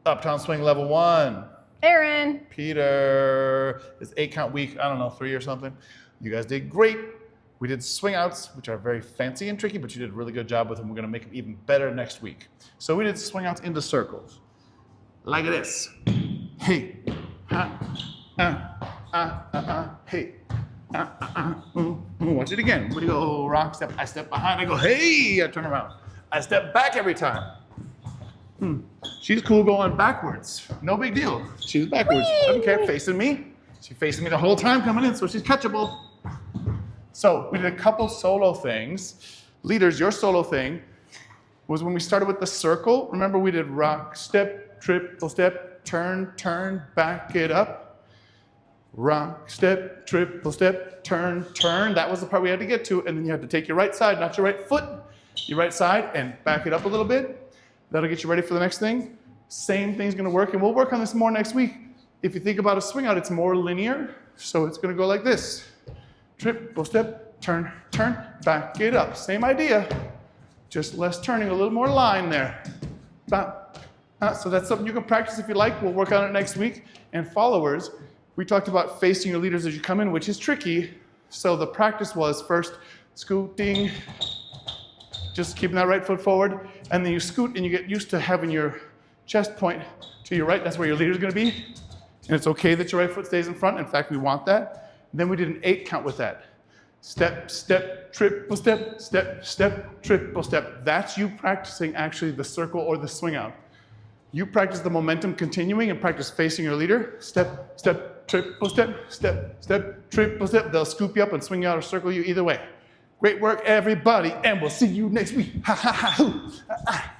Uptown Swing level 1. Aaron. Peter. It's 8-count week, I don't know, 3 or something. You guys did great. We did swing outs, which are very fancy and tricky, but you did a really good job with them. We're gonna make them even better next week. So we did swing outs into circles. Like this. Hey, hey. Watch it again. Where do you go? Rock, step, I step behind, I go, hey, I turn around. I step back every time. She's cool going backwards. No big deal. She's backwards. Whee! Doesn't care, facing me. She's facing me the whole time coming in, so she's catchable. So we did a couple solo things. Leaders, your solo thing was when we started with the circle. Remember we did rock, step, triple step, turn, turn, back it up. Rock, step, triple step, turn, turn. That was the part we had to get to. And then you had to take your right side, not your right foot, your right side, and back it up a little bit. That'll get you ready for the next thing. Same thing's gonna work, and we'll work on this more next week. If you think about a swing out, it's more linear. So it's gonna go like this. Triple step, turn, turn, back it up. Same idea, just less turning, a little more line there. So that's something you can practice if you like. We'll work on it next week. And followers, we talked about facing your leaders as you come in, which is tricky. So the practice was first scooting, just keeping that right foot forward, and then you scoot and you get used to having your chest point to your right. That's where your leader's gonna be. And it's okay that your right foot stays in front. In fact, we want that. Then we did an 8-count with that. Step, step, triple step, step, step, triple step. That's you practicing actually the circle or the swing out. You practice the momentum continuing and practice facing your leader. Step, step, triple step, step, step, triple step. They'll scoop you up and swing you out or circle you either way. Great work, everybody, and we'll see you next week. Ha ha ha.